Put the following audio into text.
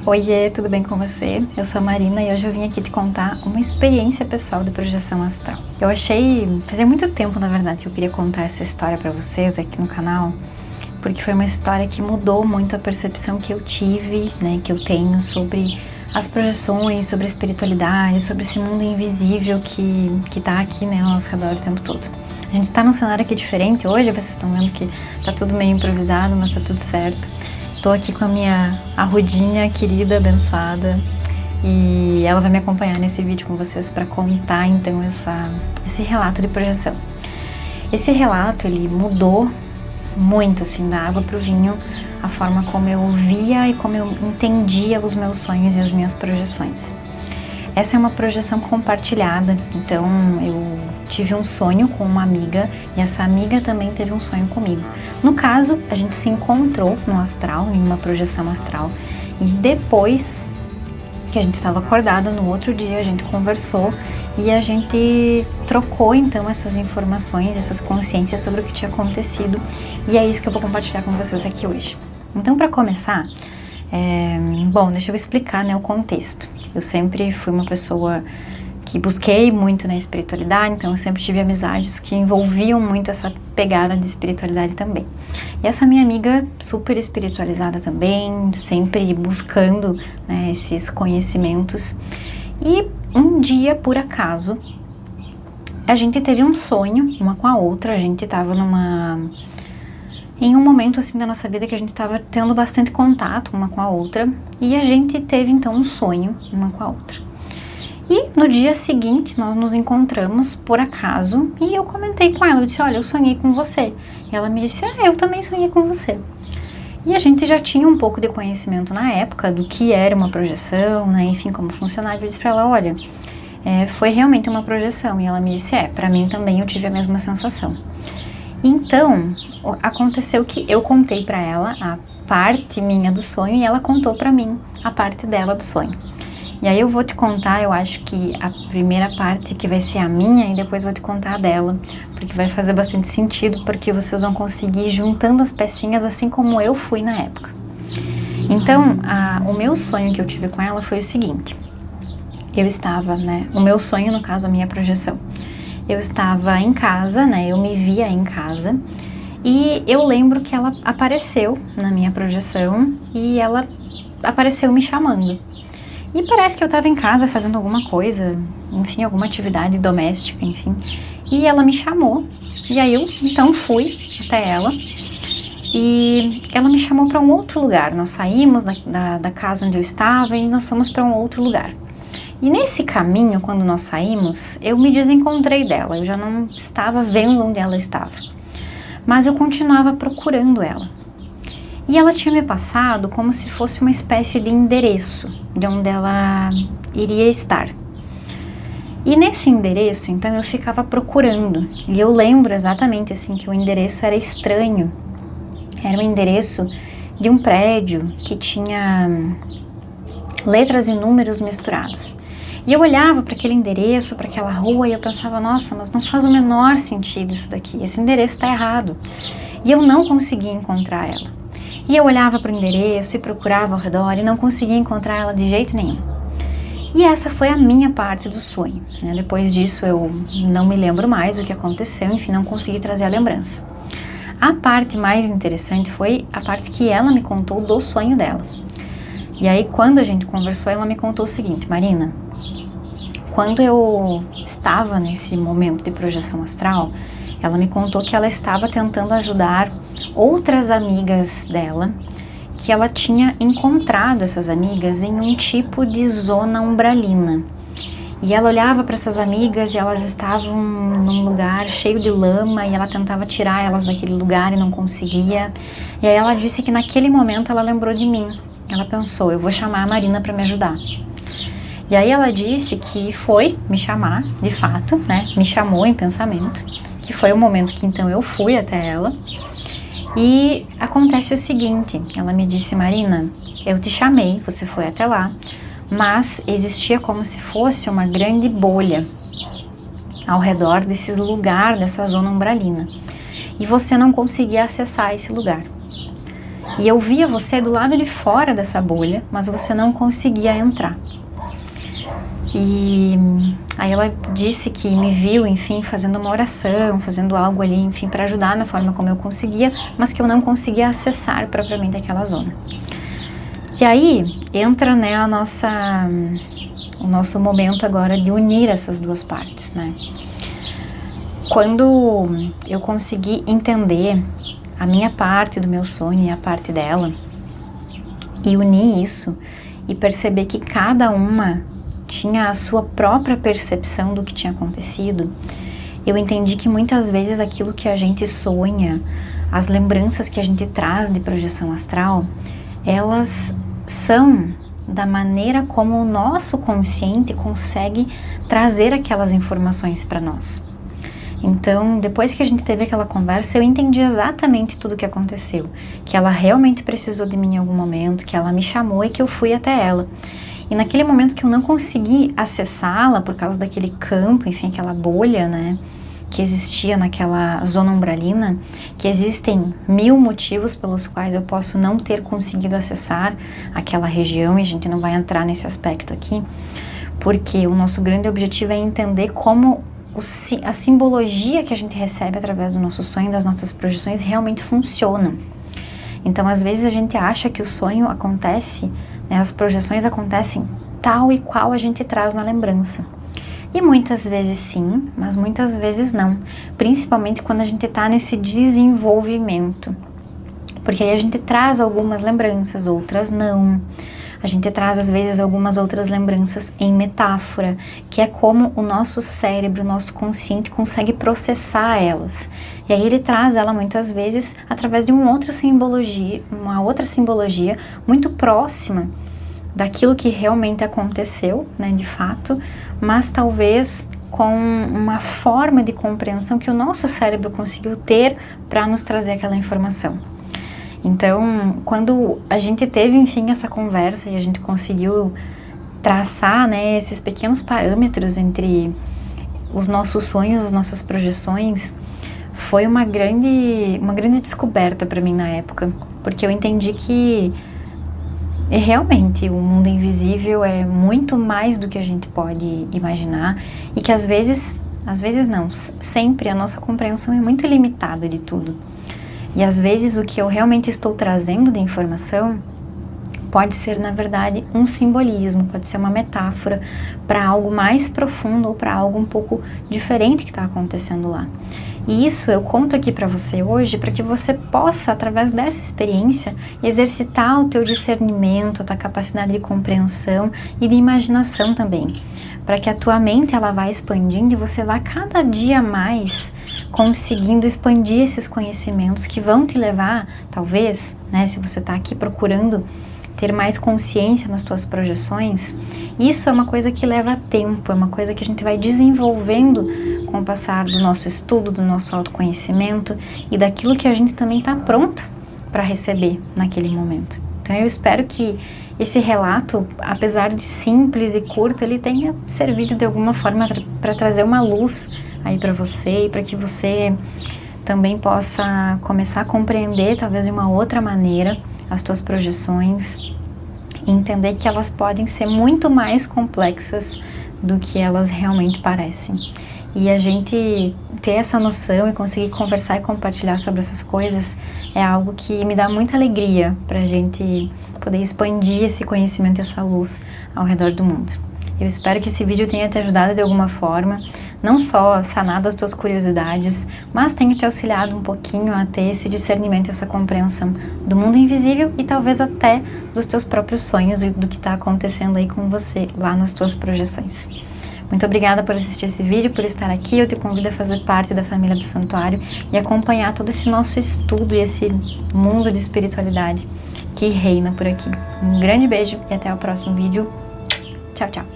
Oiê, tudo bem com você? Eu sou a Marina e hoje eu vim aqui te contar uma experiência pessoal de projeção astral. Eu achei, fazia muito tempo na verdade, que eu queria contar essa história pra vocês aqui no canal, porque foi uma história que mudou muito a percepção que eu tive, né, que eu tenho sobre as projeções, sobre a espiritualidade, sobre esse mundo invisível que tá aqui, né, ao nosso redor o tempo todo. A gente tá num cenário aqui diferente hoje, vocês estão vendo que tá tudo meio improvisado, mas tá tudo certo. Tô aqui com a minha arrudinha querida, abençoada, e ela vai me acompanhar nesse vídeo com vocês para contar então esse relato de projeção. Esse relato, ele mudou muito, assim, da água pro vinho, a forma como eu via e como eu entendia os meus sonhos e as minhas projeções. Essa é uma projeção compartilhada, então eu tive um sonho com uma amiga e essa amiga também teve um sonho comigo. No caso, a gente se encontrou no astral, em uma projeção astral, e depois que a gente estava acordada, no outro dia a gente conversou e a gente trocou então essas informações, essas consciências sobre o que tinha acontecido, e é isso que eu vou compartilhar com vocês aqui hoje. Então, para começar, bom, deixa eu explicar, né, o contexto. Eu sempre fui uma pessoa que busquei muito na espiritualidade, então eu sempre tive amizades que envolviam muito essa pegada de espiritualidade também. E essa minha amiga, super espiritualizada também, sempre buscando, né, esses conhecimentos. E um dia, por acaso, a gente teve um sonho, uma com a outra, a gente estava em um momento assim da nossa vida que a gente estava tendo bastante contato uma com a outra, e a gente teve então um sonho uma com a outra. E no dia seguinte nós nos encontramos por acaso e eu comentei com ela, eu disse, olha, eu sonhei com você. E ela me disse, eu também sonhei com você. E a gente já tinha um pouco de conhecimento na época do que era uma projeção, né, enfim, como funcionava. Eu disse pra ela, olha, foi realmente uma projeção. E ela me disse, pra mim também eu tive a mesma sensação. Então, aconteceu que eu contei pra ela a parte minha do sonho e ela contou pra mim a parte dela do sonho. E aí eu vou te contar, eu acho que a primeira parte que vai ser a minha e depois vou te contar a dela, porque vai fazer bastante sentido, porque vocês vão conseguir ir juntando as pecinhas assim como eu fui na época. Então, o meu sonho que eu tive com ela foi o seguinte, eu estava, né, o meu sonho, no caso, a minha projeção, eu estava em casa, né, eu me via em casa, e eu lembro que ela apareceu na minha projeção, e ela apareceu me chamando. E parece que eu estava em casa fazendo alguma coisa, enfim, alguma atividade doméstica, enfim. E ela me chamou, e aí eu então fui até ela, e ela me chamou para um outro lugar. Nós saímos da casa onde eu estava e nós fomos para um outro lugar. E nesse caminho, quando nós saímos, eu me desencontrei dela, eu já não estava vendo onde ela estava. Mas eu continuava procurando ela. E ela tinha me passado como se fosse uma espécie de endereço de onde ela iria estar. E nesse endereço, então, eu ficava procurando. E eu lembro exatamente assim que o endereço era estranho. Era um endereço de um prédio que tinha letras e números misturados. E eu olhava para aquele endereço, para aquela rua, e eu pensava, nossa, mas não faz o menor sentido isso daqui. Esse endereço está errado. E eu não conseguia encontrar ela. E eu olhava para o endereço e procurava ao redor e não conseguia encontrar ela de jeito nenhum. E essa foi a minha parte do sonho, né? Depois disso eu não me lembro mais o que aconteceu, enfim, não consegui trazer a lembrança. A parte mais interessante foi a parte que ela me contou do sonho dela. E aí quando a gente conversou, ela me contou o seguinte, Marina, quando eu estava nesse momento de projeção astral, ela me contou que ela estava tentando ajudar outras amigas dela, que ela tinha encontrado essas amigas em um tipo de zona umbralina. E ela olhava para essas amigas e elas estavam num lugar cheio de lama e ela tentava tirar elas daquele lugar e não conseguia. E aí ela disse que naquele momento ela lembrou de mim. Ela pensou, eu vou chamar a Marina para me ajudar. E aí ela disse que foi me chamar, de fato, né? Me chamou em pensamento, que foi o momento que então eu fui até ela. E acontece o seguinte, ela me disse, Marina, eu te chamei, você foi até lá, mas existia como se fosse uma grande bolha ao redor desses lugares, dessa zona umbralina, e você não conseguia acessar esse lugar. E eu via você do lado de fora dessa bolha, mas você não conseguia entrar. E aí ela disse que me viu, enfim, fazendo uma oração, fazendo algo ali, enfim, para ajudar na forma como eu conseguia, mas que eu não conseguia acessar propriamente aquela zona. E aí entra, né, o nosso momento agora de unir essas duas partes, né? Quando eu consegui entender a minha parte do meu sonho e a parte dela, e unir isso, e perceber que cada uma tinha a sua própria percepção do que tinha acontecido, eu entendi que muitas vezes aquilo que a gente sonha, as lembranças que a gente traz de projeção astral, elas são da maneira como o nosso consciente consegue trazer aquelas informações para nós. Então, depois que a gente teve aquela conversa, eu entendi exatamente tudo o que aconteceu, que ela realmente precisou de mim em algum momento, que ela me chamou e que eu fui até ela. E naquele momento que eu não consegui acessá-la por causa daquele campo, enfim, aquela bolha, né, que existia naquela zona umbralina, que existem 1000 motivos pelos quais eu posso não ter conseguido acessar aquela região, e a gente não vai entrar nesse aspecto aqui, porque o nosso grande objetivo é entender como a simbologia que a gente recebe através do nosso sonho, das nossas projeções, realmente funcionam. Então, às vezes a gente acha que o sonho acontece, né, as projeções acontecem tal e qual a gente traz na lembrança. E muitas vezes sim, mas muitas vezes não. Principalmente quando a gente está nesse desenvolvimento. Porque aí a gente traz algumas lembranças, outras não. A gente traz, às vezes, algumas outras lembranças em metáfora, que é como o nosso cérebro, o nosso consciente consegue processar elas. E aí ele traz ela, muitas vezes, através de uma outra simbologia muito próxima daquilo que realmente aconteceu, né, de fato, mas talvez com uma forma de compreensão que o nosso cérebro conseguiu ter para nos trazer aquela informação. Então, quando a gente teve, enfim, essa conversa e a gente conseguiu traçar, né, esses pequenos parâmetros entre os nossos sonhos, as nossas projeções, foi uma grande descoberta para mim na época, porque eu entendi que realmente o mundo invisível é muito mais do que a gente pode imaginar e que às vezes não, sempre a nossa compreensão é muito limitada de tudo. E às vezes o que eu realmente estou trazendo de informação pode ser, na verdade, um simbolismo, pode ser uma metáfora para algo mais profundo ou para algo um pouco diferente que está acontecendo lá. E isso eu conto aqui para você hoje para que você possa, através dessa experiência, exercitar o teu discernimento, a tua capacidade de compreensão e de imaginação também, para que a tua mente ela vá expandindo e você vá cada dia mais conseguindo expandir esses conhecimentos que vão te levar, talvez, né, se você está aqui procurando ter mais consciência nas tuas projeções, isso é uma coisa que leva tempo, é uma coisa que a gente vai desenvolvendo com o passar do nosso estudo, do nosso autoconhecimento e daquilo que a gente também está pronto para receber naquele momento. Então eu espero que esse relato, apesar de simples e curto, ele tenha servido de alguma forma para trazer uma luz aí para você e para que você também possa começar a compreender, talvez de uma outra maneira, as tuas projeções e entender que elas podem ser muito mais complexas do que elas realmente parecem. E a gente ter essa noção e conseguir conversar e compartilhar sobre essas coisas é algo que me dá muita alegria para a gente poder expandir esse conhecimento e essa luz ao redor do mundo. Eu espero que esse vídeo tenha te ajudado de alguma forma, não só sanado as tuas curiosidades, mas tenha te auxiliado um pouquinho a ter esse discernimento, essa compreensão do mundo invisível e talvez até dos teus próprios sonhos e do que está acontecendo aí com você lá nas tuas projeções. Muito obrigada por assistir esse vídeo, por estar aqui. Eu te convido a fazer parte da família do Santuário e acompanhar todo esse nosso estudo e esse mundo de espiritualidade que reina por aqui. Um grande beijo e até o próximo vídeo. Tchau, tchau!